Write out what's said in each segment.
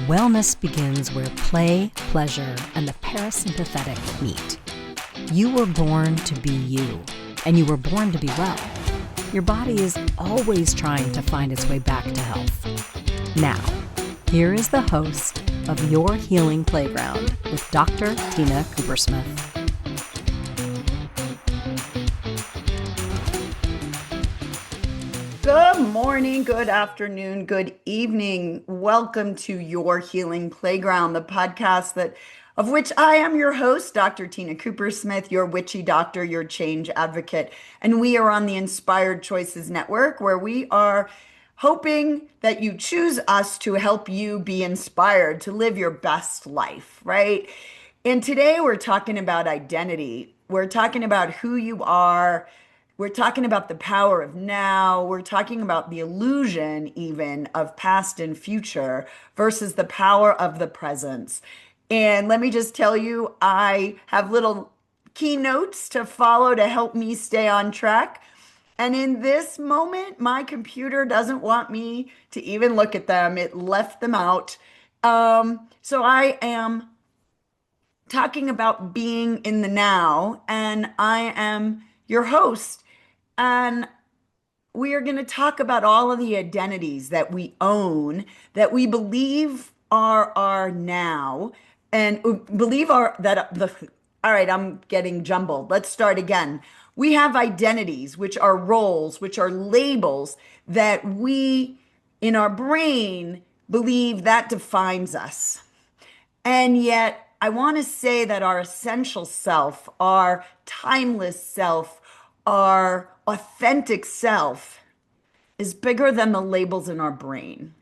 Wellness begins where play, pleasure, and the parasympathetic meet. You were born to be you, and you were born to be well. Your body is always trying to find its way back to health. Now, here is the host of Your Healing Playground with Dr. Tina Koopersmith. Good morning, good afternoon, good evening. Welcome to Your Healing Playground, the podcast of which I am your host, Dr. Tina Coopersmith, your witchy doctor, your change advocate. And we are on the Inspired Choices Network, where we are hoping that you choose us to help you be inspired to live your best life, right? And today we're talking about identity. We're talking about who you are. We're talking about the power of now. We're talking about the illusion even of past and future versus the power of the presence. And let me just tell you, I have little keynotes to follow to help me stay on track. And in this moment, my computer doesn't want me to even look at them. It left them out. So I am talking about being in the now, and I am your host. And we are going to talk about all of the identities that we own, that we believe are our now, and believe all right, I'm getting jumbled. Let's start again. We have identities, which are roles, which are labels that we in our brain believe that defines us. And yet, I want to say that our essential self, our timeless self, our authentic self is bigger than the labels in our brain.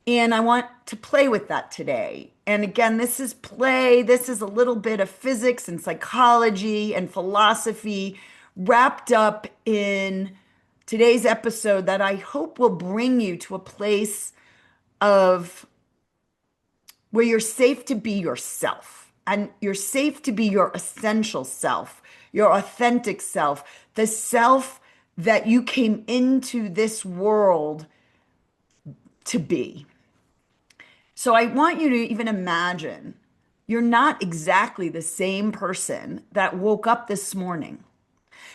And I want to play with that today. And again, this is play. This is a little bit of physics and psychology and philosophy wrapped up in today's episode that I hope will bring you to a place of where you're safe to be yourself, and you're safe to be your essential self, your authentic self, the self that you came into this world to be. So I want you to even imagine you're not exactly the same person that woke up this morning.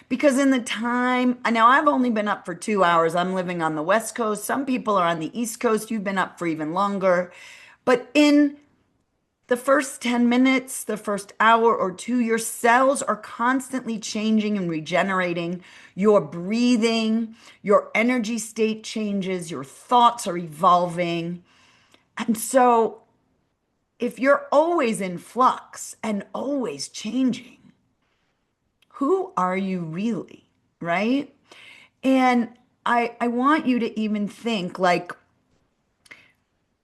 Because in the time, now I've only been up for 2 hours. I'm living on the West Coast. Some people are on the East Coast. You've been up for even longer. But in the first 10 minutes, the first hour or two, your cells are constantly changing and regenerating. You're breathing, your energy state changes, your thoughts are evolving. And so if you're always in flux and always changing, who are you really, right? And I want you to even think like,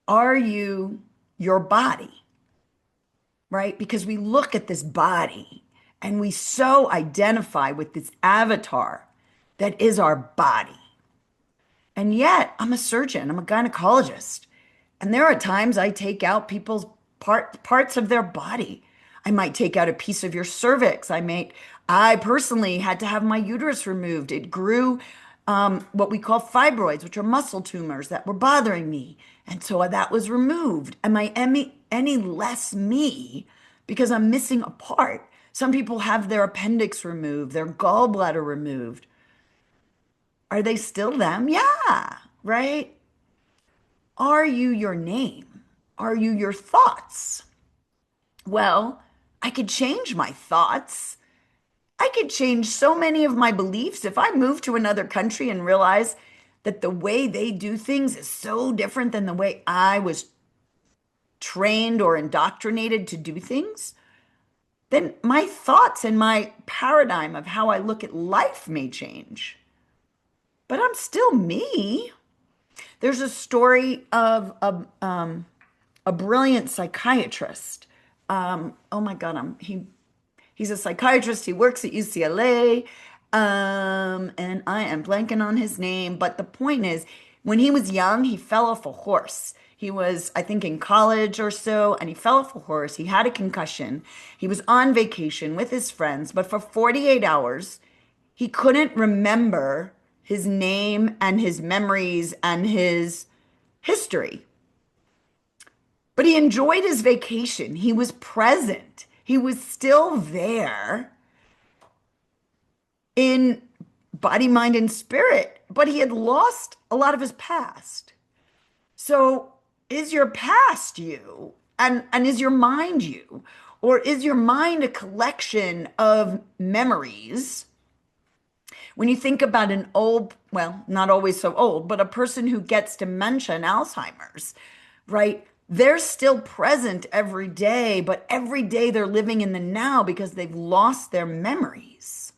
are you your body? Right? Because we look at this body and we so identify with this avatar that is our body. And yet I'm a surgeon, I'm a gynecologist. And there are times I take out people's parts of their body. I might take out a piece of your cervix. I personally had to have my uterus removed. It grew what we call fibroids, which are muscle tumors that were bothering me. And so that was removed. Am I any less me because I'm missing a part? Some people have their appendix removed, their gallbladder removed. Are they still them? Yeah, right? Are you your name? Are you your thoughts? Well, I could change my thoughts. I could change so many of my beliefs. If I move to another country and realize that the way they do things is so different than the way I was trained or indoctrinated to do things, then my thoughts and my paradigm of how I look at life may change. But I'm still me. There's a story of a brilliant psychiatrist. Oh my God, he's a psychiatrist. He works at UCLA. And I am blanking on his name. But the point is, when he was young, he fell off a horse. He was, I think, in college or so, and he fell off a horse. He had a concussion. He was on vacation with his friends, but for 48 hours, he couldn't remember his name and his memories and his history. But he enjoyed his vacation. He was present. He was still there in body, mind, and spirit, but he had lost a lot of his past. So is your past you? And is your mind you? Or is your mind a collection of memories? When you think about an old, well, not always so old, but a person who gets dementia and Alzheimer's, right? They're still present every day, but every day they're living in the now because they've lost their memories.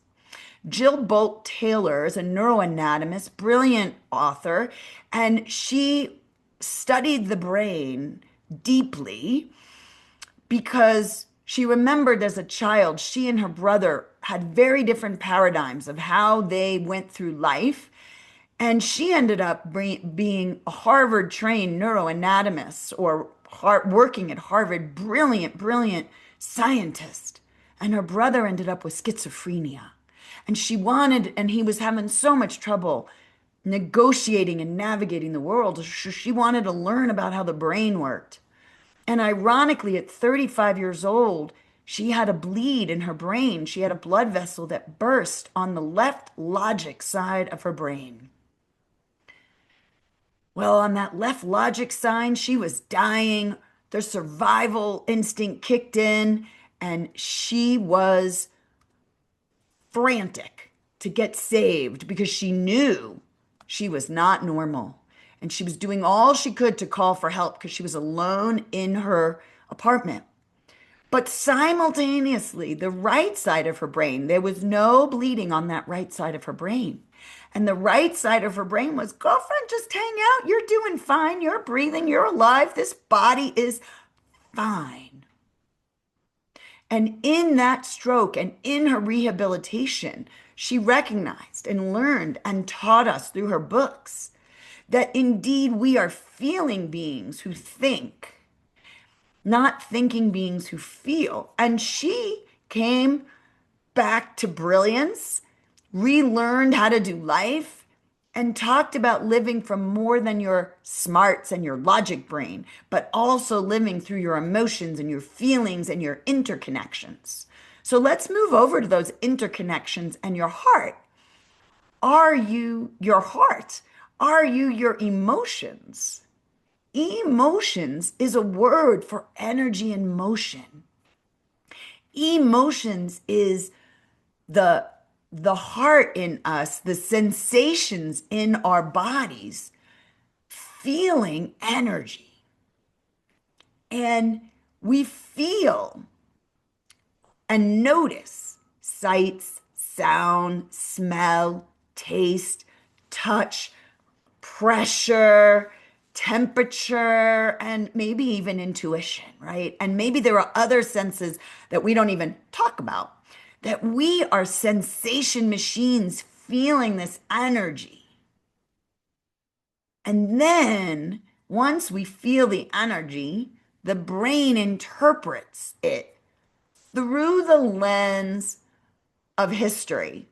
Jill Bolt Taylor is a neuroanatomist, brilliant author, and she studied the brain deeply because she remembered as a child, she and her brother had very different paradigms of how they went through life. And she ended up being a Harvard trained neuroanatomist or working at Harvard, brilliant, brilliant scientist. And her brother ended up with schizophrenia. And and he was having so much trouble negotiating and navigating the world. She wanted to learn about how the brain worked. And ironically, at 35 years old, she had a bleed in her brain. She had a blood vessel that burst on the left logic side of her brain. Well, on that left logic side, she was dying. The survival instinct kicked in, and she was frantic to get saved because she knew she was not normal. And she was doing all she could to call for help because she was alone in her apartment. But simultaneously, the right side of her brain, there was no bleeding on that right side of her brain. And the right side of her brain was, girlfriend, just hang out. You're doing fine. You're breathing. You're alive. This body is fine. And in that stroke and in her rehabilitation, she recognized and learned and taught us through her books that indeed we are feeling beings who think, not thinking beings who feel. And she came back to brilliance, relearned how to do life, and talked about living from more than your smarts and your logic brain, but also living through your emotions and your feelings and your interconnections. So let's move over to those interconnections and your heart. Are you your heart? Are you your emotions? Emotions is a word for energy and motion. Emotions is the heart in us, the sensations in our bodies, feeling energy. And we feel and notice sights, sound, smell, taste, touch, pressure, temperature, and maybe even intuition, right? And maybe there are other senses that we don't even talk about, that we are sensation machines feeling this energy. And then once we feel the energy, the brain interprets it through the lens of history.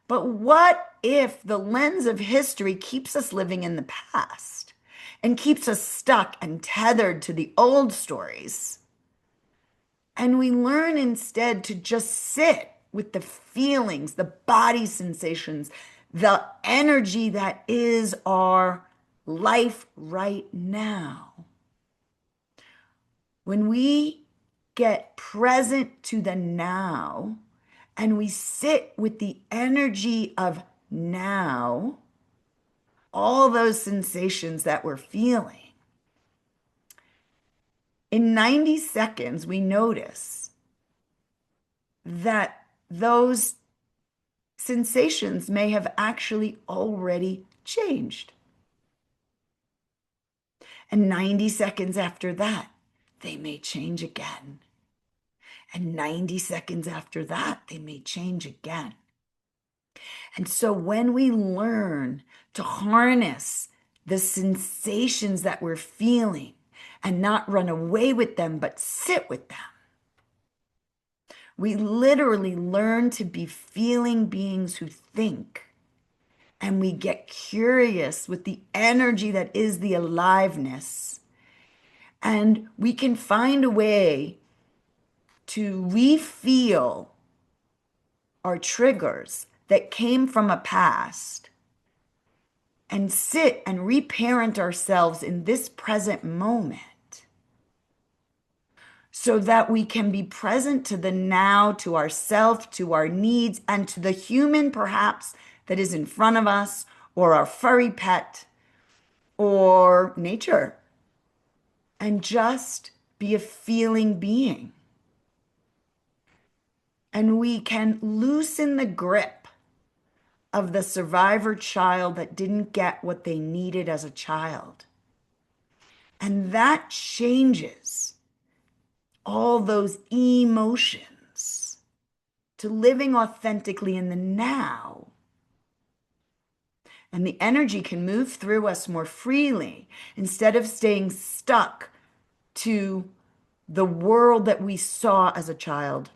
But what if the lens of history keeps us living in the past and keeps us stuck and tethered to the old stories? And we learn instead to just sit with the feelings, the body sensations, the energy that is our life right now. When we get present to the now and we sit with the energy of now, all those sensations that we're feeling, in 90 seconds, we notice that those sensations may have actually already changed. And 90 seconds after that, they may change again. And 90 seconds after that, they may change again. And so when we learn to harness the sensations that we're feeling and not run away with them, but sit with them, we literally learn to be feeling beings who think. And we get curious with the energy that is the aliveness. And we can find a way to re-feel our triggers that came from a past and sit and reparent ourselves in this present moment so that we can be present to the now, to ourself, to our needs, and to the human perhaps that is in front of us, or our furry pet, or nature, and just be a feeling being. And we can loosen the grip of the survivor child that didn't get what they needed as a child. And that changes all those emotions to living authentically in the now. And the energy can move through us more freely instead of staying stuck to the world that we saw as a child.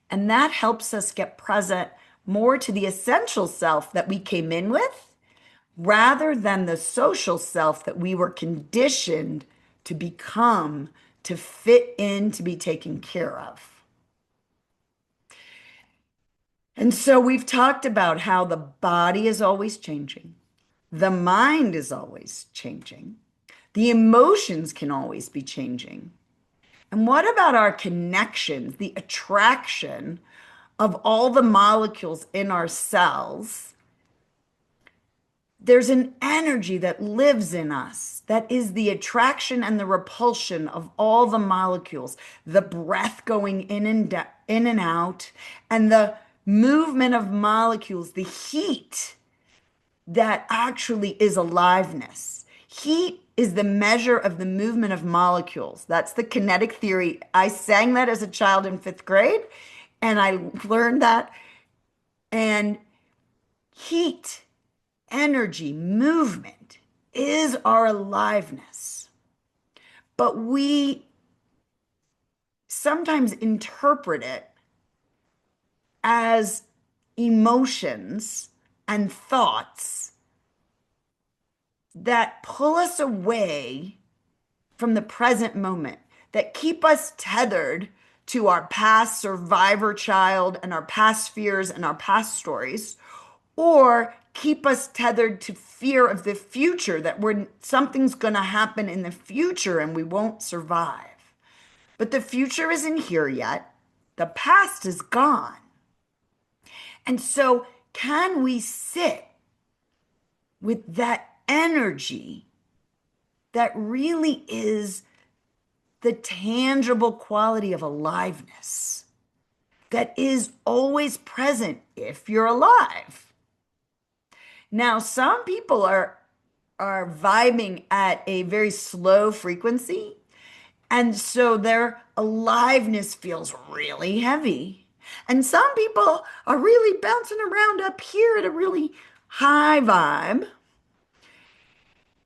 And that helps us get present more to the essential self that we came in with, rather than the social self that we were conditioned to become, to fit in, to be taken care of. And so we've talked about how the body is always changing. The mind is always changing. The emotions can always be changing. And what about our connections, the attraction of all the molecules in our cells? There's an energy that lives in us that is the attraction and the repulsion of all the molecules, the breath going in and out, and the movement of molecules, the heat that actually is aliveness. Heat is the measure of the movement of molecules. That's the kinetic theory. I sang that as a child in 5th grade, and I learned that. And heat, energy, movement is our aliveness. But we sometimes interpret it as emotions and thoughts that pull us away from the present moment, that keep us tethered to our past survivor child and our past fears and our past stories, or keep us tethered to fear of the future, that something's going to happen in the future and we won't survive. But the future isn't here yet. The past is gone. And so can we sit with that energy that really is the tangible quality of aliveness that is always present if you're alive? Now, some people are vibing at a very slow frequency, and so their aliveness feels really heavy. And some people are really bouncing around up here at a really high vibe.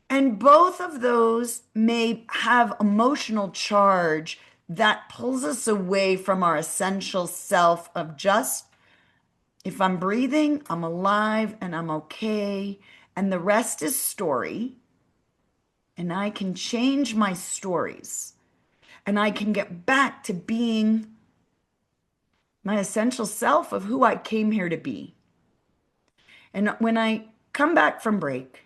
And both of those may have emotional charge that pulls us away from our essential self of just, if I'm breathing, I'm alive and I'm okay. And the rest is story. And I can change my stories. And I can get back to being my essential self of who I came here to be. And when I come back from break,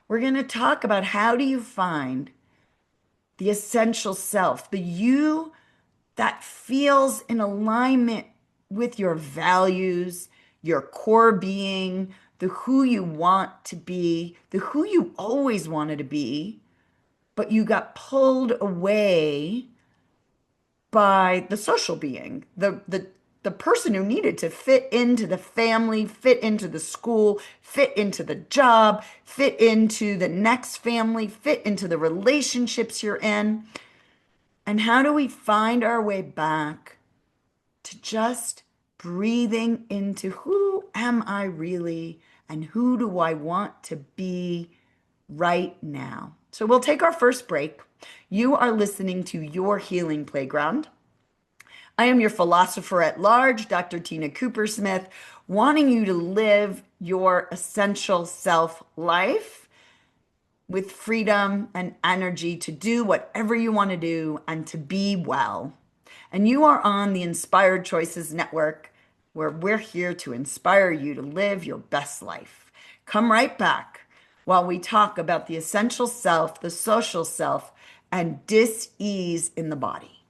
we're going to talk about how do you find the essential self, the you that feels in alignment with your values, your core being, the who you want to be, the who you always wanted to be, but you got pulled away by the social being, the person who needed to fit into the family, fit into the school, fit into the job, fit into the next family, fit into the relationships you're in. And how do we find our way back to just breathing into who am I really and who do I want to be right now? So we'll take our first break. You are listening to Your Healing Playground. I am your philosopher at large, Dr. Tina Coopersmith, wanting you to live your essential self life, with freedom and energy to do whatever you want to do and to be well. And you are on the Inspired Choices Network, where we're here to inspire you to live your best life. Come right back while we talk about the essential self, the social self, and dis-ease in the body.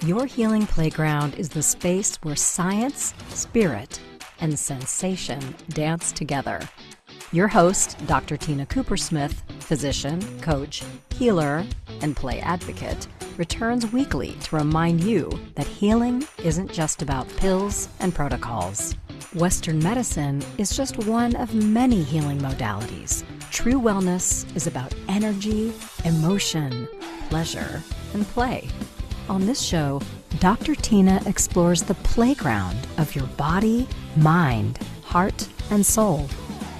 Your Healing Playground is the space where science, spirit, and sensation dance together. Your host, Dr. Tina Coopersmith, physician, coach, healer, and play advocate, returns weekly to remind you that healing isn't just about pills and protocols. Western medicine is just one of many healing modalities. True wellness is about energy, emotion, pleasure, and play. On this show, Dr. Tina explores the playground of your body, mind, heart, and soul.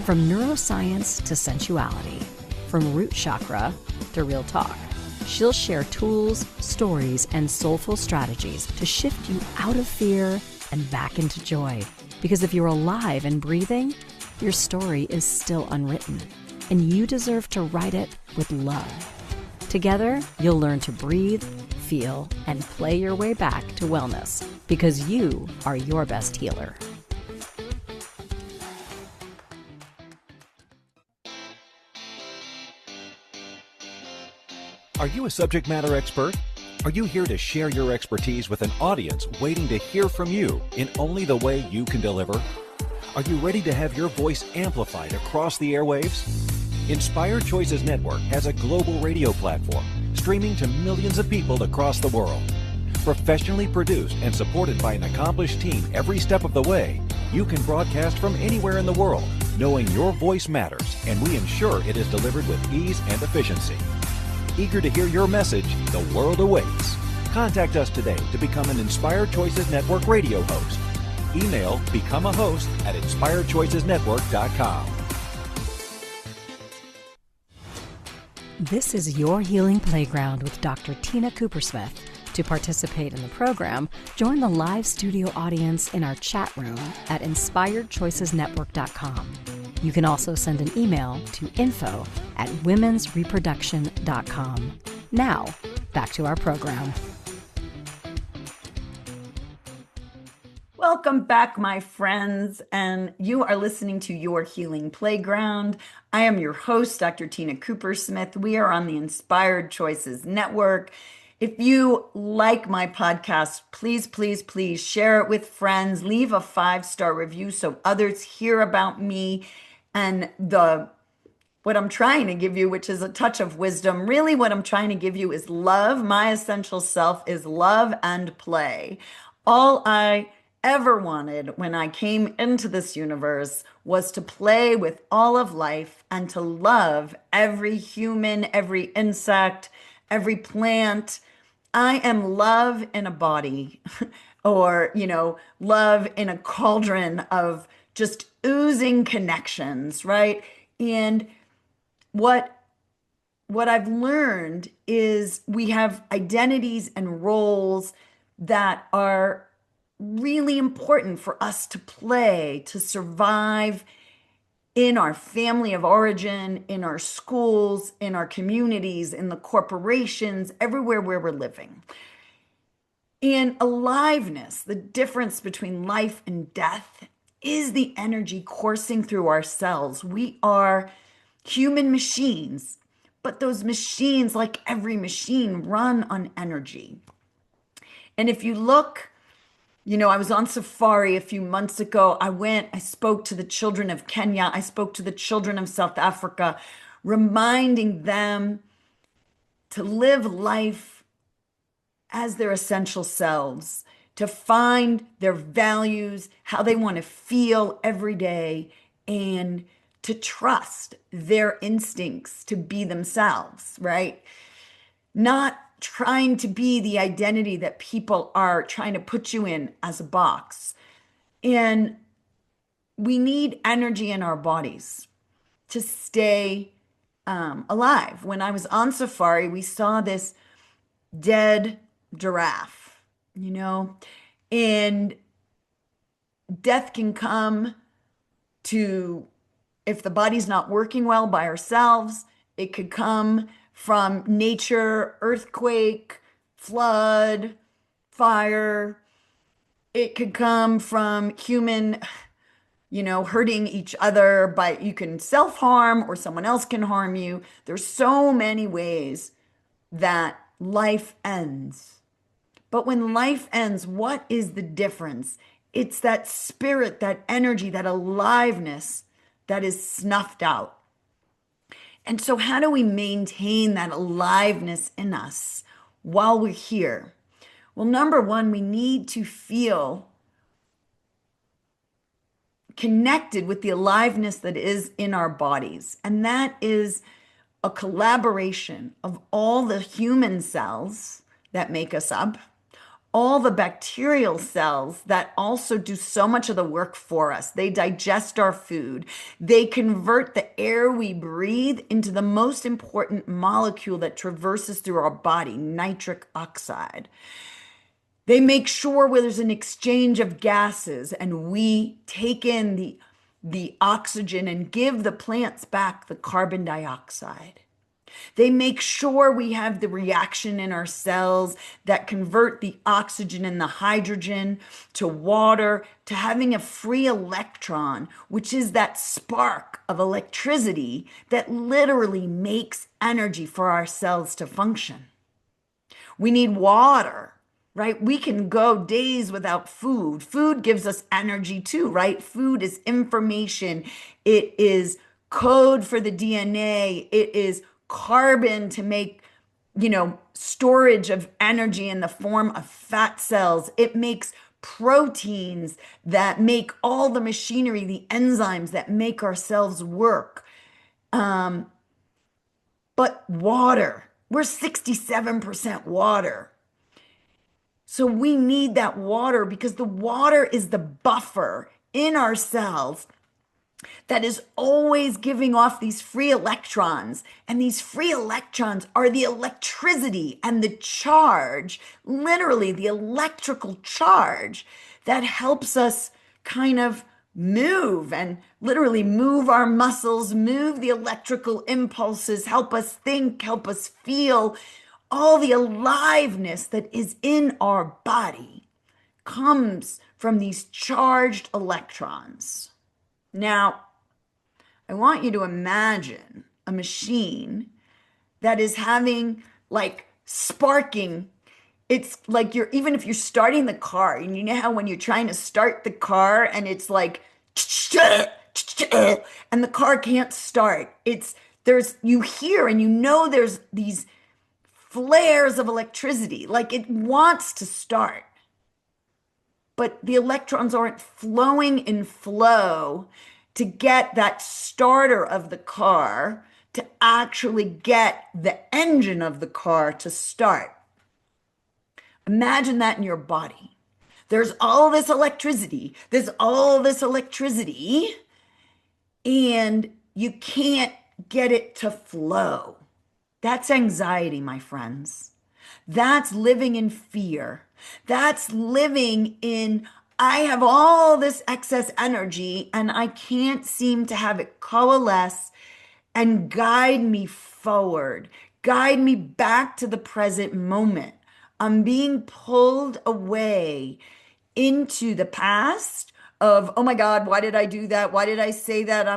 From neuroscience to sensuality, from root chakra to real talk. She'll share tools, stories, and soulful strategies to shift you out of fear and back into joy. Because if you're alive and breathing, your story is still unwritten, and you deserve to write it with love. Together, you'll learn to breathe, feel, and play your way back to wellness, because you are your best healer. Are you a subject matter expert? Are you here to share your expertise with an audience waiting to hear from you in only the way you can deliver? Are you ready to have your voice amplified across the airwaves? Inspired Choices Network has a global radio platform streaming to millions of people across the world. Professionally produced and supported by an accomplished team every step of the way, you can broadcast from anywhere in the world, knowing your voice matters, and we ensure it is delivered with ease and efficiency. Eager to hear your message, the world awaits. Contact us today to become an Inspired Choices Network radio host. Email becomeahost@inspiredchoicesnetwork.com. This is Your Healing Playground with Dr. Tina Coopersmith. To participate in the program, join the live studio audience in our chat room at inspiredchoicesnetwork.com. You can also send an email to info@womensreproduction.com. Now, back to our program. Welcome back, my friends, and you are listening to Your Healing Playground. I am your host, Dr. Tina Coopersmith. We are on the Inspired Choices Network. If you like my podcast, please, please, please share it with friends. Leave a 5-star review so others hear about me and what I'm trying to give you, which is a touch of wisdom. Really, what I'm trying to give you is love. My essential self is love and play. All I ever wanted when I came into this universe was to play with all of life and to love every human, every insect, every plant. I am love in a body or, love in a cauldron of just oozing connections, right? And what I've learned is we have identities and roles that are really important for us to play, to survive in our family of origin, in our schools, in our communities, in the corporations, everywhere where we're living. And aliveness, the difference between life and death, is the energy coursing through our cells. We are human machines, but those machines, like every machine, run on energy. And if you look, I was on safari a few months ago. I spoke to the children of Kenya. I spoke to the children of South Africa, reminding them to live life as their essential selves, to find their values, how they want to feel every day, and to trust their instincts to be themselves, right? Not trying to be the identity that people are trying to put you in as a box. And we need energy in our bodies to stay alive. When I was on safari, we saw this dead giraffe, and death can come to If the body's not working well by ourselves, it could come from nature, earthquake, flood, fire. It could come from human, hurting each other by you can self-harm or someone else can harm you. There's so many ways that life ends. But when life ends, what is the difference? It's that spirit, that energy, that aliveness that is snuffed out. And so how do we maintain that aliveness in us while we're here? Well, number one, we need to feel connected with the aliveness that is in our bodies. And that is a collaboration of all the human cells that make us up, all the bacterial cells that also do so much of the work for us. They digest our food. They convert the air we breathe into the most important molecule that traverses through our body, nitric oxide. They make sure where there's an exchange of gases and we take in the oxygen and give the plants back the carbon dioxide. They make sure we have the reaction in our cells that convert the oxygen and the hydrogen to water, to having a free electron, which is that spark of electricity that literally makes energy for our cells to function. We need water. Right? We can go days without food. Food gives us energy too, right? Food is information. It is code for the DNA. It is carbon to make, storage of energy in the form of fat cells. It makes proteins that make all the machinery, the enzymes that make our cells work. But water, we're 67% water. So we need that water because the water is the buffer in our cells that is always giving off these free electrons. And these free electrons are the electricity and the charge, literally the electrical charge that helps us kind of move and literally move our muscles, move the electrical impulses, help us think, help us feel. All the aliveness that is in our body comes from these charged electrons. Now, I want you to imagine a machine that is having sparking. It's like even if you're starting the car, and you know how when you're trying to start the car and it's like, and the car can't start. You hear and you know there's these flares of electricity, like it wants to start, but the electrons aren't flowing in flow to get that starter of the car to actually get the engine of the car to start. Imagine that in your body. There's all this electricity, and you can't get it to flow. That's anxiety, my friends. That's living in fear. That's living in, I have all this excess energy and I can't seem to have it coalesce and guide me forward, guide me back to the present moment. I'm being pulled away into the past of, oh my God, why did I do that? Why did I say that?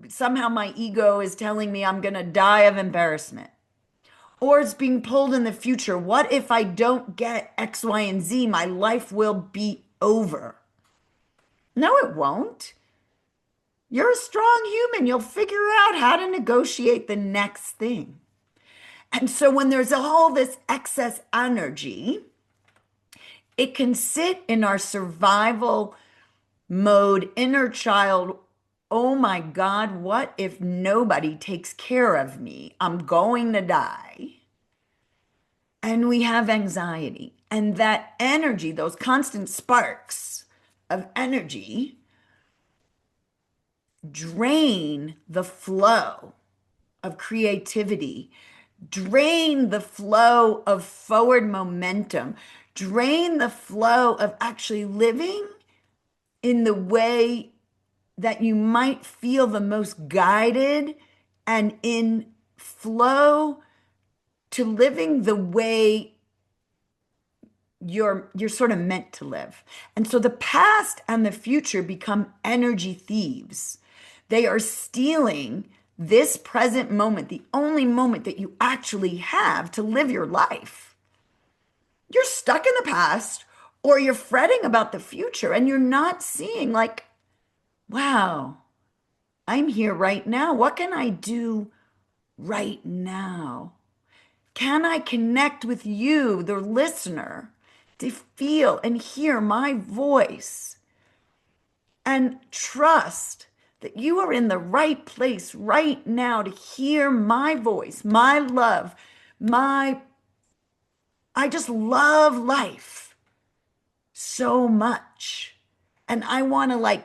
Somehow my ego is telling me I'm going to die of embarrassment. Or it's being pulled in the future. What if I don't get X, Y, and Z? My life will be over. No, it won't. You're a strong human. You'll figure out how to negotiate the next thing. And so when there's all this excess energy, it can sit in our survival mode, inner child. Oh my God, what if nobody takes care of me? I'm going to die. And we have anxiety. And that energy, those constant sparks of energy, drain the flow of creativity, drain the flow of forward momentum, drain the flow of actually living in the way that you might feel the most guided and in flow to living the way you're sort of meant to live. And so the past and the future become energy thieves. They are stealing this present moment, the only moment that you actually have to live your life. You're stuck in the past or you're fretting about the future and you're not seeing like, wow, I'm here right now. What can I do right now? Can I connect with you, the listener, to feel and hear my voice and trust that you are in the right place right now to hear my voice, my love, I just love life so much. And I want to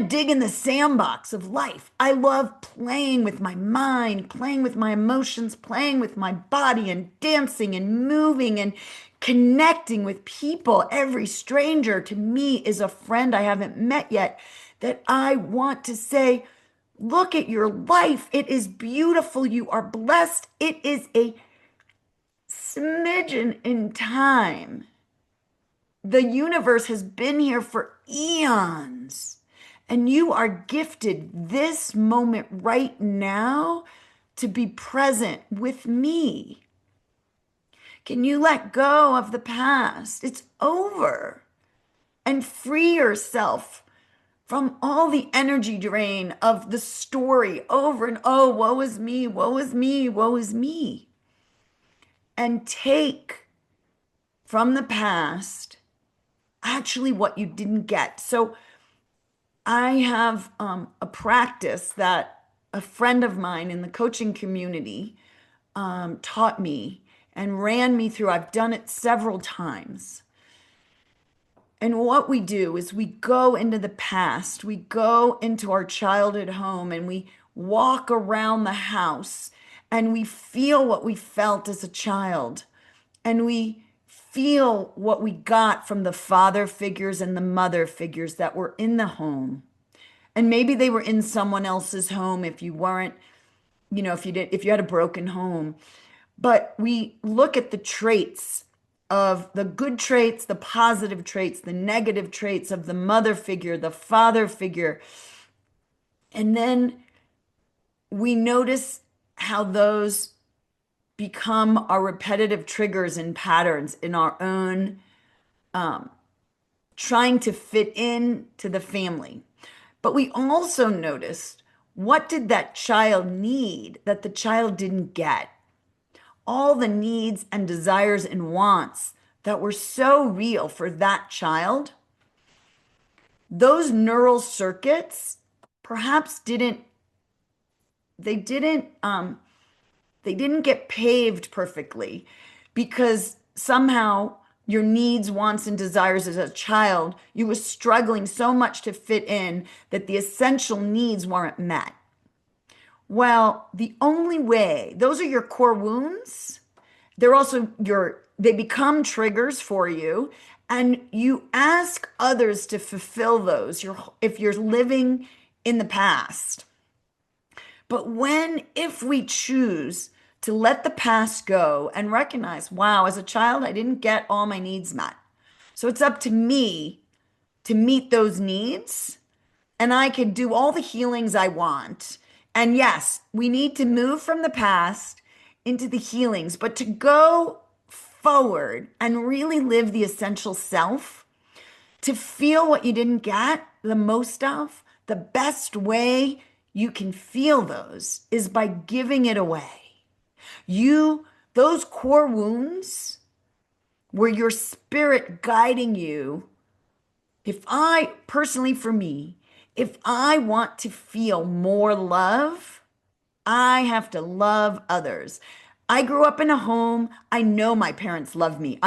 dig in the sandbox of life. I love playing with my mind, playing with my emotions, playing with my body and dancing and moving and connecting with people. Every stranger to me is a friend I haven't met yet that I want to say, look at your life. It is beautiful. You are blessed. It is a smidgen in time. The universe has been here for eons, and you are gifted this moment right now to be present with me. Can you let go of the past? It's over. And free yourself from all the energy drain of the story over and oh, woe is me, woe is me, woe is me. And take from the past actually what you didn't get. So I have a practice that a friend of mine in the coaching community taught me and ran me through. I've done it several times. And what we do is we go into the past, we go into our childhood home and we walk around the house and we feel what we felt as a child. And we feel what we got from the father figures and the mother figures that were in the home. And maybe they were in someone else's home if you weren't, if you had a broken home. But we look at the traits of the good traits, the positive traits, the negative traits of the mother figure, the father figure. And then we notice how those become our repetitive triggers and patterns in our own trying to fit in to the family. But we also noticed, what did that child need that the child didn't get? All the needs and desires and wants that were so real for that child, those neural circuits perhaps didn't get paved perfectly because somehow your needs, wants, and desires as a child, you were struggling so much to fit in that the essential needs weren't met. Well, the only way, those are your core wounds. They're also they become triggers for you, and you ask others to fulfill those if you're living in the past. But if we choose to let the past go and recognize, wow, as a child, I didn't get all my needs met. So it's up to me to meet those needs, and I can do all the healings I want. And yes, we need to move from the past into the healings, but to go forward and really live the essential self, to feel what you didn't get the most of, the best way you can feel those is by giving it away. Those core wounds were your spirit guiding you. For me, if I want to feel more love, I have to love others. I grew up in a home. I know my parents love me.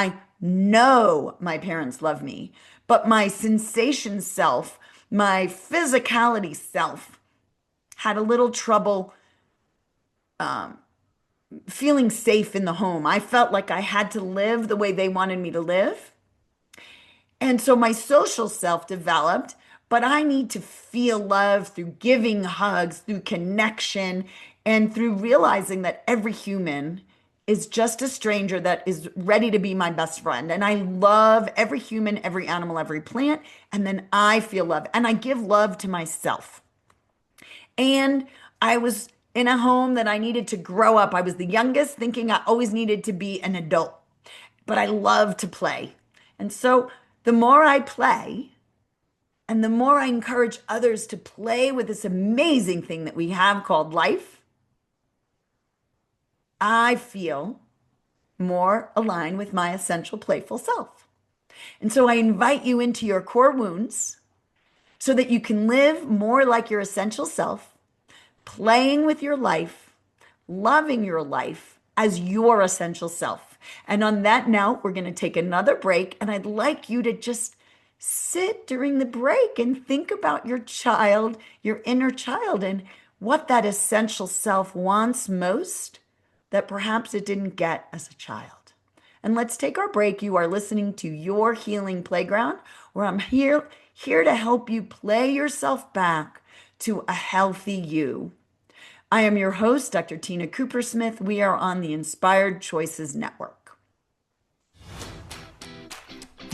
But my sensation self, my physicality self had a little trouble feeling safe in the home. I felt like I had to live the way they wanted me to live. And so my social self developed, but I need to feel love through giving hugs, through connection, and through realizing that every human is just a stranger that is ready to be my best friend. And I love every human, every animal, every plant. And then I feel love and I give love to myself. And I was in a home that I needed to grow up. I was the youngest, thinking I always needed to be an adult, but I love to play. And so the more I play, and the more I encourage others to play with this amazing thing that we have called life, I feel more aligned with my essential playful self. And so I invite you into your core wounds so that you can live more like your essential self, playing with your life, loving your life as your essential self. And on that note, we're going to take another break. And I'd like you to just sit during the break and think about your child, your inner child, and what that essential self wants most that perhaps it didn't get as a child. And let's take our break. You are listening to Your Healing Playground, where I'm here to help you play yourself back to a healthy you. I am your host, Dr. Tina Koopersmith. We are on the Inspired Choices Network.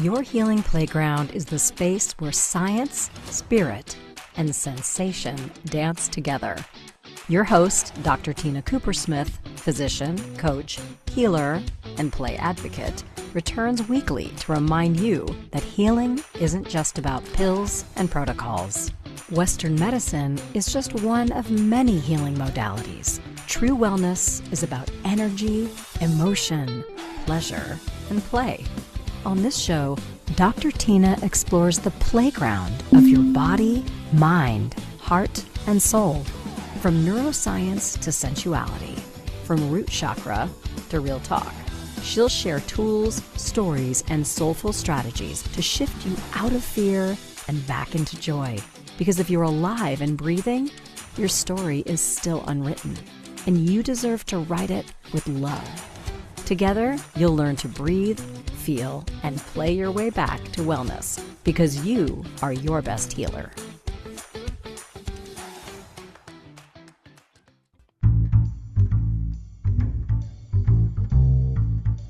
Your Healing Playground is the space where science, spirit, and sensation dance together. Your host, Dr. Tina Koopersmith, physician, coach, healer, and play advocate, returns weekly to remind you that healing isn't just about pills and protocols. Western medicine is just one of many healing modalities. True wellness is about energy, emotion, pleasure, and play. On this show, Dr. Tina explores the playground of your body, mind, heart, and soul. From neuroscience to sensuality, from root chakra to real talk. She'll share tools, stories, and soulful strategies to shift you out of fear and back into joy. Because if you're alive and breathing, your story is still unwritten, and you deserve to write it with love. Together, you'll learn to breathe, feel, and play your way back to wellness, because you are your best healer.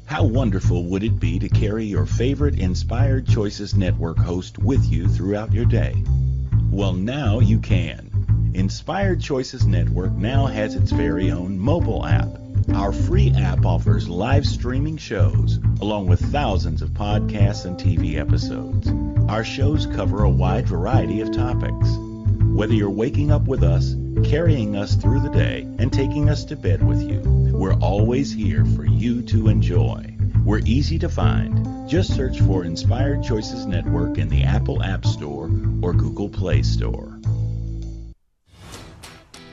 How wonderful would it be to carry your favorite Inspired Choices Network host with you throughout your day? Well, now you can. Inspired Choices Network now has its very own mobile app. Our free app offers live streaming shows, along with thousands of podcasts and TV episodes. Our shows cover a wide variety of topics. Whether you're waking up with us, carrying us through the day, and taking us to bed with you, we're always here for you to enjoy. We're easy to find. Just search for Inspired Choices Network in the Apple App Store or Google Play Store.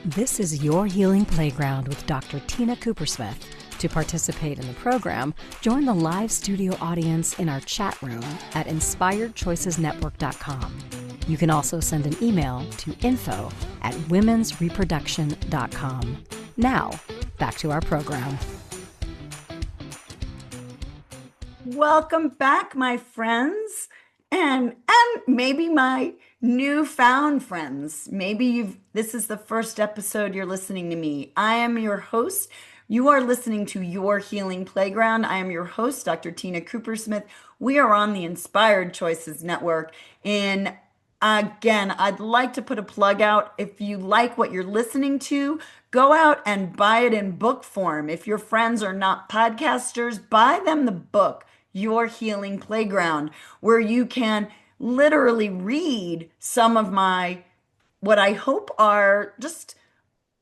This is Your Healing Playground with Dr. Tina Koopersmith. To participate in the program, join the live studio audience in our chat room at inspiredchoicesnetwork.com. You can also send an email to info@womensreproduction.com. Now, back to our program. Welcome back, my friends, and maybe my newfound friends. Maybe this is the first episode you're listening to me. I am your host. You are listening to Your Healing Playground. I am your host, Dr. Tina Koopersmith. We are on the Inspired Choices Network. And again, I'd like to put a plug out. If you like what you're listening to, go out and buy it in book form. If your friends are not podcasters, buy them the book, Your Healing Playground, where you can literally read some of what I hope are just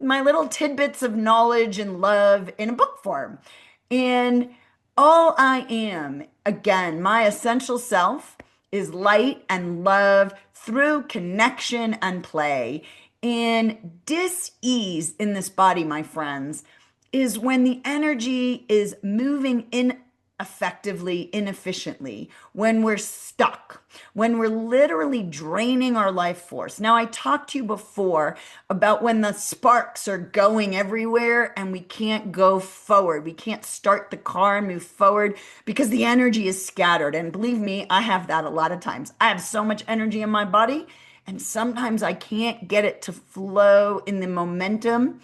my little tidbits of knowledge and love in a book form. And all I am, again, my essential self is light and love through connection and play. And dis-ease in this body, my friends, is when the energy is moving in effectively, inefficiently, when we're stuck, when we're literally draining our life force. Now, I talked to you before about when the sparks are going everywhere and we can't go forward. We can't start the car and move forward because the energy is scattered. And believe me, I have that a lot of times. I have so much energy in my body, and sometimes I can't get it to flow in the momentum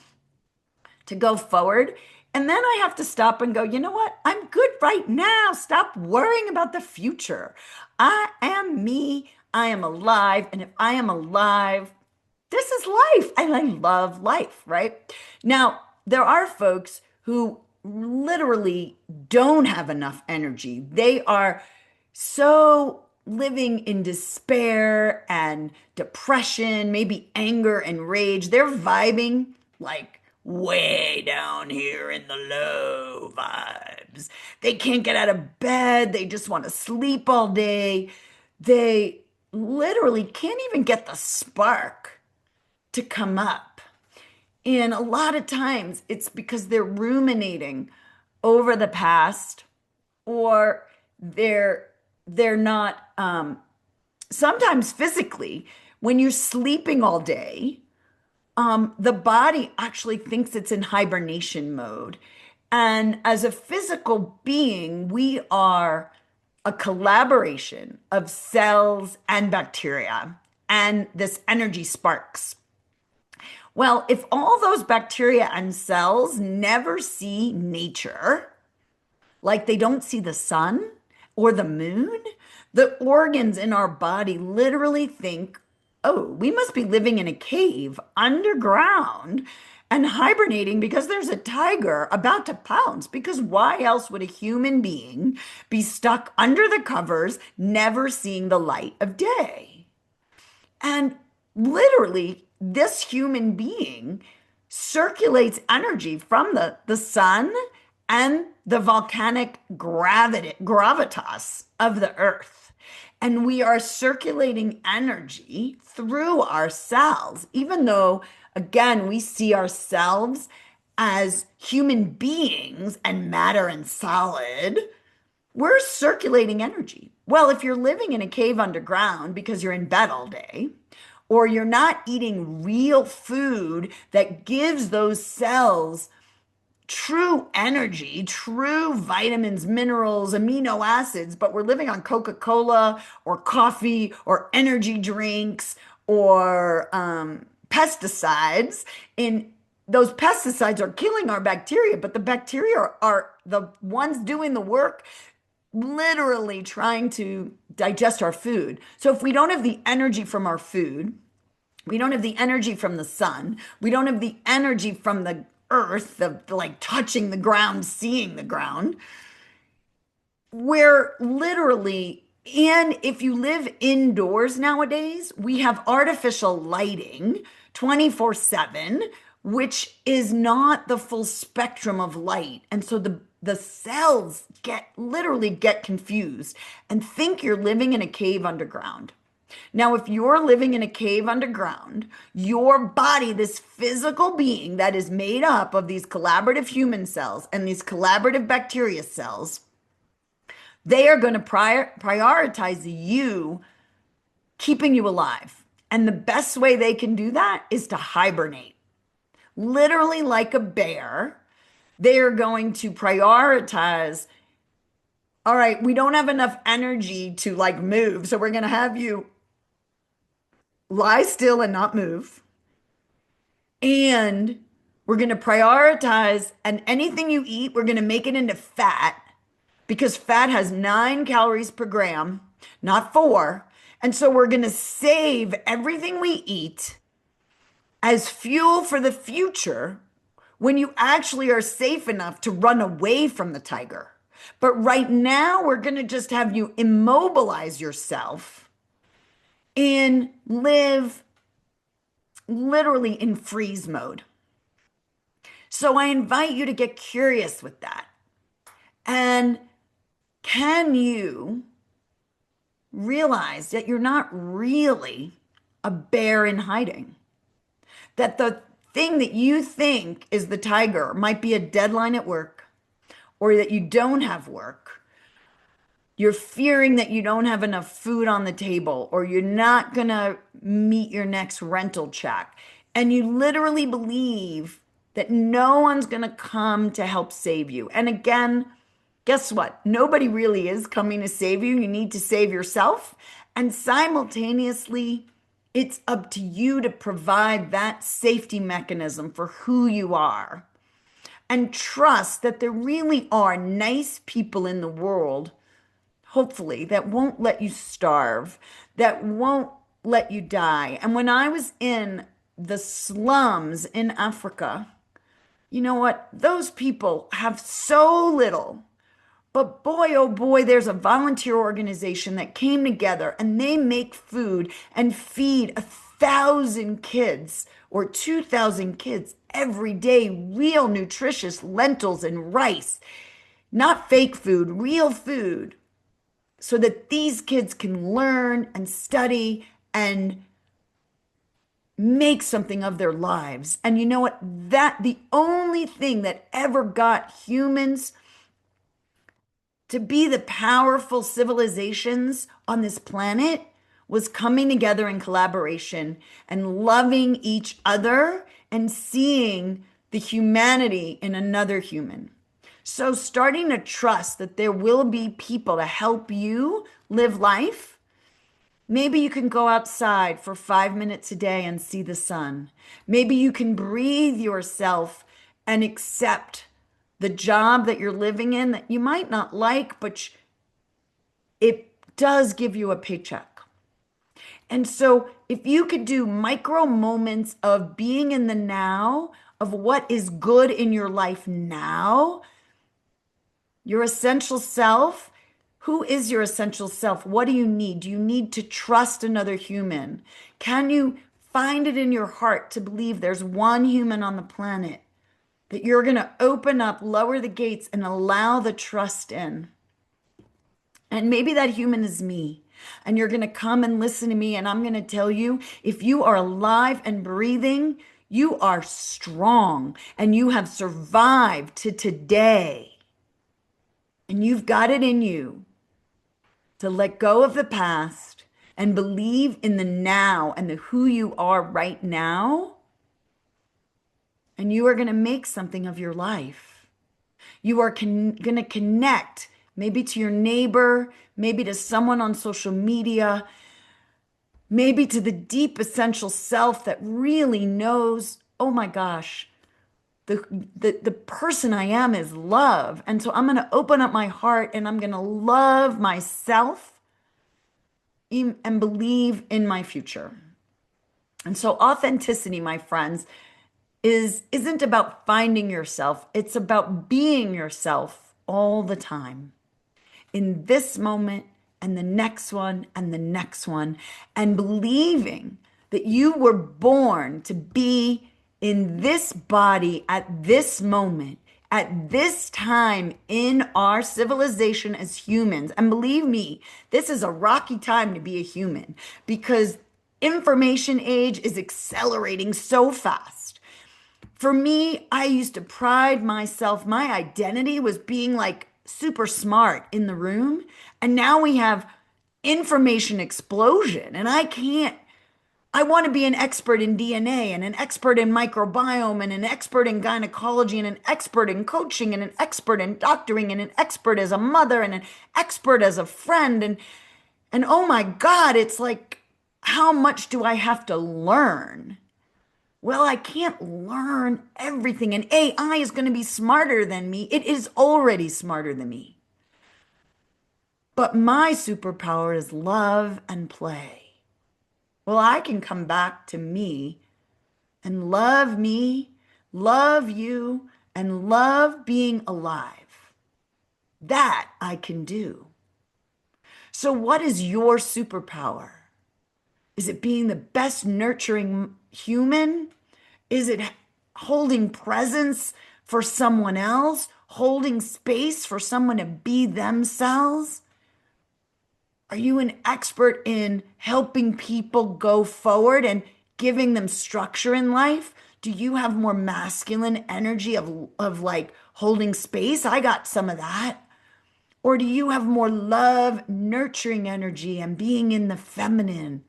to go forward. And then I have to stop and go, you know what? I'm good right now. Stop worrying about the future. I am me. I am alive. And if I am alive, this is life. And I love life, right? Now, there are folks who literally don't have enough energy. They are so living in despair and depression, maybe anger and rage. They're vibing like way down here in the low vibes. They can't get out of bed. They just want to sleep all day. They literally can't even get the spark to come up. And a lot of times it's because they're ruminating over the past, or they're not sometimes physically, when you're sleeping all day, the body actually thinks it's in hibernation mode. And as a physical being, we are a collaboration of cells and bacteria and this energy sparks. Well, if all those bacteria and cells never see nature, like they don't see the sun or the moon, the organs in our body literally think, oh, we must be living in a cave underground and hibernating because there's a tiger about to pounce. Because why else would a human being be stuck under the covers, never seeing the light of day? And literally, this human being circulates energy from the sun and the volcanic gravitas of the earth. And we are circulating energy through our cells, even though, again, we see ourselves as human beings and matter and solid. We're circulating energy. Well, if you're living in a cave underground because you're in bed all day, or you're not eating real food that gives those cells true energy, true vitamins, minerals, amino acids, but we're living on Coca-Cola or coffee or energy drinks or pesticides. And those pesticides are killing our bacteria, but the bacteria are the ones doing the work, literally trying to digest our food. So if we don't have the energy from our food, we don't have the energy from the sun, we don't have the energy from the earth, the like touching the ground, seeing the ground, we're literally, and if you live indoors nowadays, we have artificial lighting 24/7, which is not the full spectrum of light. And so the cells literally get confused and think you're living in a cave underground. Now, if you're living in a cave underground, your body, this physical being that is made up of these collaborative human cells and these collaborative bacteria cells, they are going to prioritize you, keeping you alive. And the best way they can do that is to hibernate. Literally like a bear, they are going to prioritize, all right, we don't have enough energy to like move, so we're going to have you lie still and not move. And we're going to prioritize, and anything you eat, we're going to make it into fat, because fat has 9 calories per gram, not 4. And so we're going to save everything we eat as fuel for the future when you actually are safe enough to run away from the tiger. But right now, we're going to just have you immobilize yourself and live literally in freeze mode. So I invite you to get curious with that. And can you realize that you're not really a bear in hiding? That the thing that you think is the tiger might be a deadline at work, or that you don't have work, You're fearing that you don't have enough food on the table, or you're not going to meet your next rental check. And you literally believe that no one's going to come to help save you. And again, guess what? Nobody really is coming to save you. You need to save yourself. And simultaneously, it's up to you to provide that safety mechanism for who you are. And trust that there really are nice people in the world, hopefully, that won't let you starve, that won't let you die. And when I was in the slums in Africa, you know what? Those people have so little. But boy, oh boy, there's a volunteer organization that came together and they make food and feed 1,000 kids or 2,000 kids every day, real nutritious lentils and rice, not fake food, real food, so that these kids can learn and study and make something of their lives. And you know what? That the only thing that ever got humans to be the powerful civilizations on this planet was coming together in collaboration and loving each other and seeing the humanity in another human. So starting to trust that there will be people to help you live life. Maybe you can go outside for 5 minutes a day and see the sun. Maybe you can breathe yourself and accept the job that you're living in that you might not like, but it does give you a paycheck. And so if you could do micro moments of being in the now, of what is good in your life now, your essential self, who is your essential self? What do you need? Do you need to trust another human? Can you find it in your heart to believe there's one human on the planet that you're going to open up, lower the gates, and allow the trust in? And maybe that human is me. And you're going to come and listen to me, and I'm going to tell you, if you are alive and breathing, you are strong, and you have survived to today. And you've got it in you to let go of the past and believe in the now and the who you are right now. And you are going to make something of your life. You are going to connect maybe to your neighbor, maybe to someone on social media, maybe to the deep essential self that really knows, oh my gosh, the person I am is love. And so I'm going to open up my heart and I'm going to love myself and believe in my future. And so authenticity, my friends, isn't about finding yourself. It's about being yourself all the time, in this moment and the next one and the next one, and believing that you were born to be in this body at this moment, at this time in our civilization as humans. And believe me, this is a rocky time to be a human because information age is accelerating so fast. For me, I used to pride myself. My identity was being like super smart in the room. And now we have information explosion. And I want to be an expert in DNA and an expert in microbiome and an expert in gynecology and an expert in coaching and an expert in doctoring and an expert as a mother and an expert as a friend. And oh my God, it's like, how much do I have to learn? Well, I can't learn everything, and AI is going to be smarter than me. It is already smarter than me. But my superpower is love and play. Well, I can come back to me, love you, and love being alive. That I can do. So what is your superpower? Is it being the best nurturing human? Is it holding presence for someone else? Holding space for someone to be themselves? Are you an expert in helping people go forward and giving them structure in life? Do you have more masculine energy of like holding space? I got some of that. Or do you have more love, nurturing energy and being in the feminine?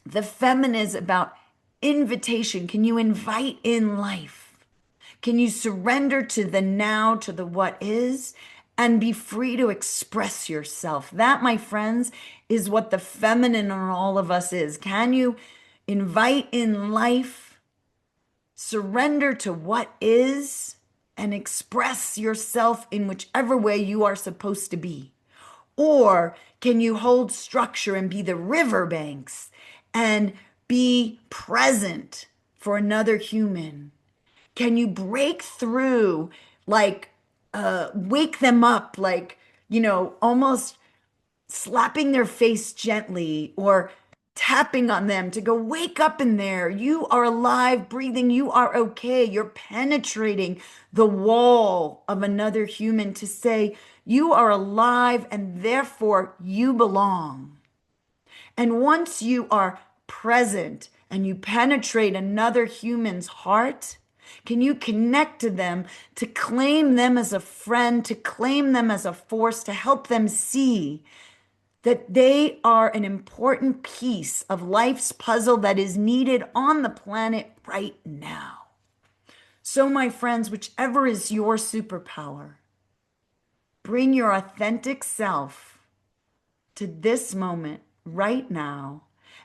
The feminine is about invitation. Can you invite in life? Can you surrender to the now, to the what is, and be free to express yourself? That, my friends, is what the feminine in all of us is. Can you invite in life, surrender to what is, and express yourself in whichever way you are supposed to be? Or can you hold structure and be the riverbanks and be present for another human? Can you break through, like, wake them up, like, almost slapping their face gently or tapping on them to go, wake up in there. You are alive, breathing. You are okay. You're penetrating the wall of another human to say, you are alive and therefore you belong. And once you are present and you penetrate another human's heart, can you connect to them, to claim them as a friend, to claim them as a force, to help them see that they are an important piece of life's puzzle that is needed on the planet right now? So, my friends, whichever is your superpower, bring your authentic self to this moment right now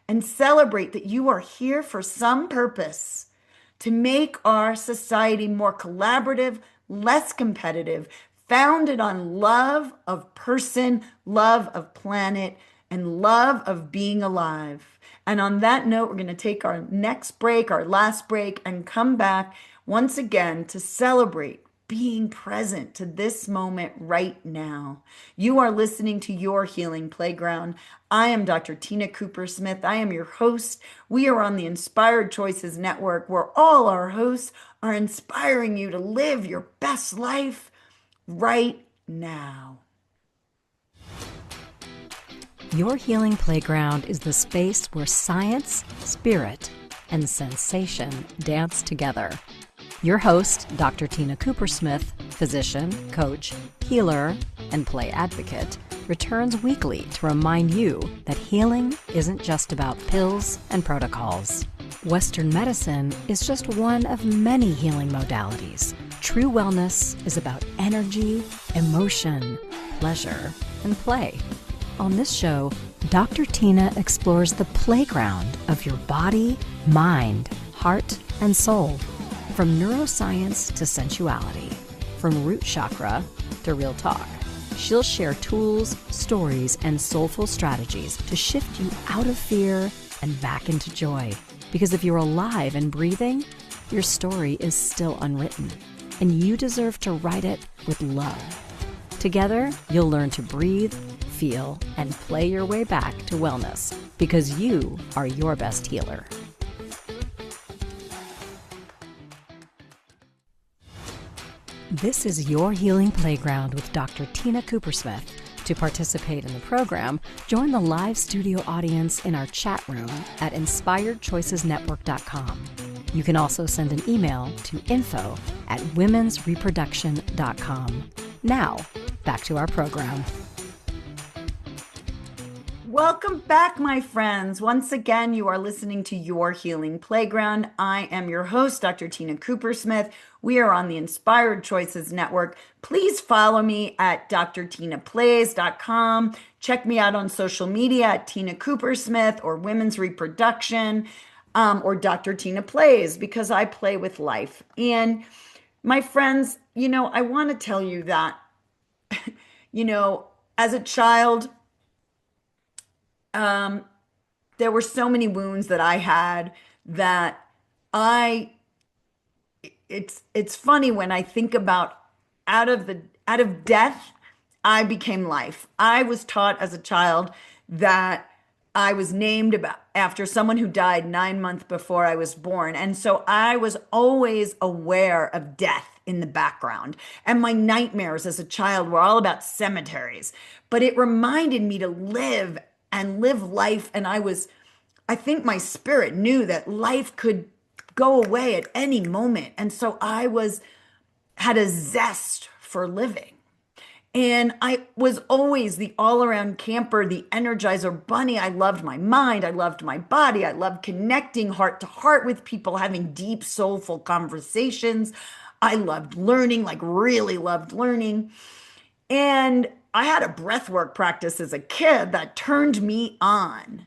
and celebrate that you are here for some purpose to make our society more collaborative, less competitive, founded on love of person, love of planet, and love of being alive. And on that note, we're going to take our next break, our last break, and come back once again to celebrate being present to this moment right now. You are listening to Your Healing Playground. I am Dr. Tina Coopersmith. I am your host. We are on the Inspired Choices Network, where all our hosts are inspiring you to live your best life right now. Your Healing Playground is the space where science, spirit, and sensation dance together. Your host, Dr. Tina Coopersmith, physician, coach, healer, and play advocate, returns weekly to remind you that healing isn't just about pills and protocols. Western medicine is just one of many healing modalities. True wellness is about energy, emotion, pleasure, and play. On this show, Dr. Tina explores the playground of your body, mind, heart, and soul. From neuroscience to sensuality, from root chakra to real talk, she'll share tools, stories, and soulful strategies to shift you out of fear and back into joy. Because if you're alive and breathing, your story is still unwritten, and you deserve to write it with love. Together, you'll learn to breathe, feel, and play your way back to wellness, because you are your best healer. This is Your Healing Playground with Dr. Tina Coopersmith. To participate in the program, join the live studio audience in our chat room at inspiredchoicesnetwork.com. You can also send an email to info@womensreproduction.com. Now, back to our program. Welcome back, my friends. Once again, you are listening to Your Healing Playground. I am your host, Dr. Tina Coopersmith. We are on the Inspired Choices Network. Please follow me at drtinaplays.com. Check me out on social media at Tina Coopersmith or Women's Reproduction or Dr. Tina Plays, because I play with life. And my friends, I want to tell you that, as a child, there were so many wounds that I had that it's funny when I think about out of death, I became life. I was taught as a child that I was named after someone who died 9 months before I was born. And so I was always aware of death in the background. And my nightmares as a child were all about cemeteries. But it reminded me to live and live life. And I think my spirit knew that life could go away at any moment. And so I had a zest for living. And I was always the all around camper, the energizer bunny. I loved my mind. I loved my body. I loved connecting heart to heart with people, having deep, soulful conversations. I loved learning, like really loved learning. And I had a breathwork practice as a kid that turned me on.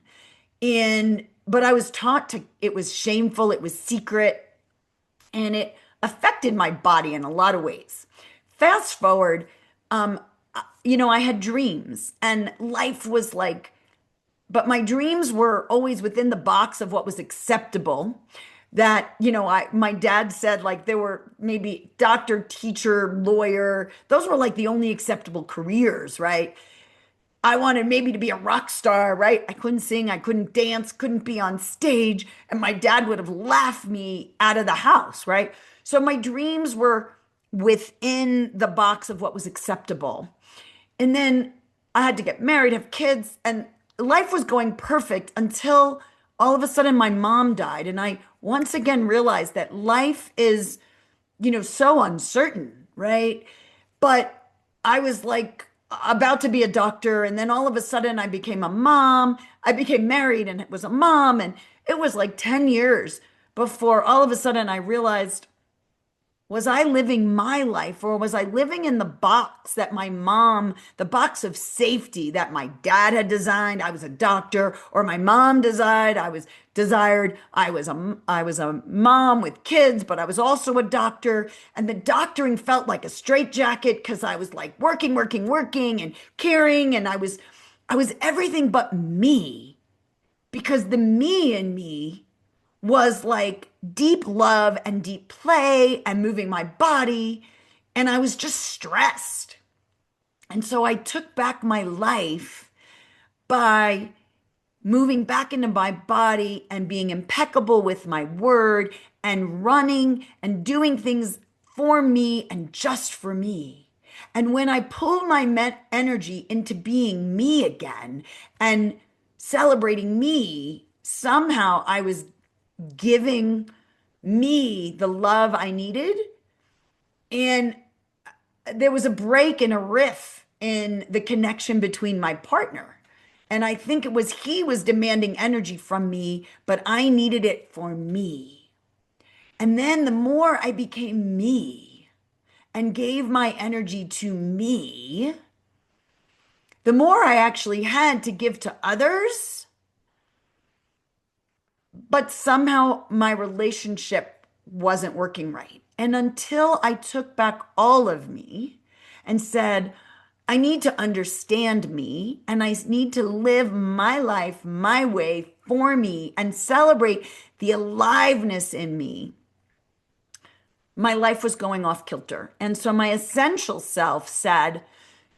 But I was taught it was shameful, it was secret, and it affected my body in a lot of ways. Fast forward, um, I had dreams and life was like, but my dreams were always within the box of what was acceptable. That, my dad said like there were maybe doctor, teacher, lawyer. Those were like the only acceptable careers, right? I wanted maybe to be a rock star, right? I couldn't sing, I couldn't dance, couldn't be on stage, and my dad would have laughed me out of the house, right? So my dreams were within the box of what was acceptable. And then I had to get married, have kids, and life was going perfect until all of a sudden my mom died. And I once again realized that life is, so uncertain, right? But I was like about to be a doctor. And then all of a sudden I became a mom. I became married and was a mom. And it was like 10 years before all of a sudden I realized, was I living my life or was I living in the box that the box of safety that my dad had designed? I was a doctor, or my mom desired. I was a mom with kids, but I was also a doctor. And the doctoring felt like a straitjacket because I was like working and caring. And I was everything but me, because the me in me was like deep love and deep play and moving my body. And I was just stressed. And so I took back my life by moving back into my body and being impeccable with my word and running and doing things for me and just for me. And when I pulled my energy into being me again and celebrating me, somehow I was giving me the love I needed. And there was a break and a riff in the connection between my partner. And I think he was demanding energy from me, but I needed it for me. And then the more I became me and gave my energy to me, the more I actually had to give to others. But somehow my relationship wasn't working right. And until I took back all of me and said, I need to understand me and I need to live my life my way for me and celebrate the aliveness in me, my life was going off kilter. And so my essential self said,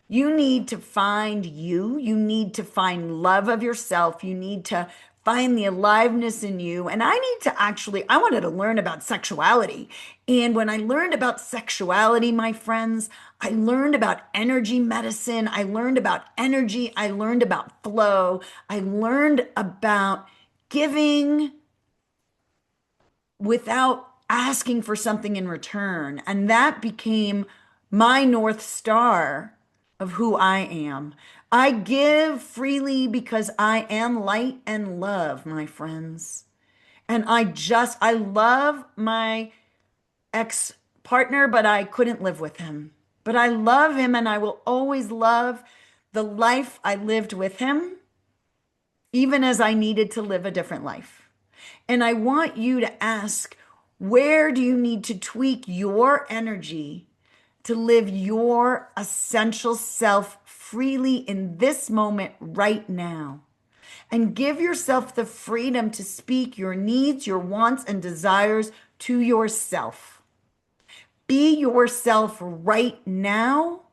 you need to find you. You need to find love of yourself. You need to find the aliveness in you. And I wanted to learn about sexuality. And when I learned about sexuality, my friends, I learned about energy medicine. I learned about energy. I learned about flow. I learned about giving without asking for something in return. And that became my North Star of who I am. I give freely because I am light and love, my friends. And I love my ex-partner, but I couldn't live with him. But I love him and I will always love the life I lived with him, even as I needed to live a different life. And I want you to ask, where do you need to tweak your energy to live your essential self freely in this moment right now? And give yourself the freedom to speak your needs, your wants, and desires to yourself. Be yourself right now.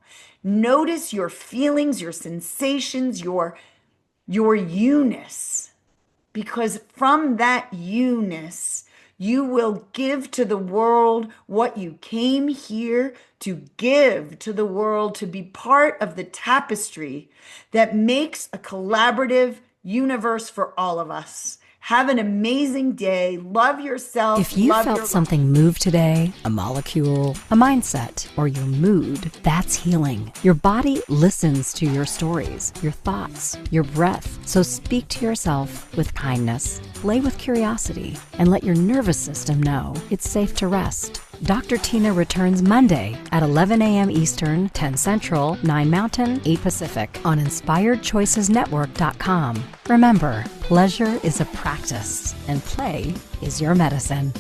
Notice your feelings, your sensations, your you-ness. Because from that you-ness, you will give to the world what you came here to give to the world, to be part of the tapestry that makes a collaborative universe for all of us. Have an amazing day. Love yourself. If you love felt your something move today, a molecule, a mindset, or your mood, that's healing. Your body listens to your stories, your thoughts, your breath. So speak to yourself with kindness, play with curiosity, and let your nervous system know it's safe to rest. Dr. Tina returns Monday at 11 a.m. Eastern, 10 Central, 9 Mountain, 8 Pacific on InspiredChoicesNetwork.com. Remember, pleasure is a practice and play is your medicine.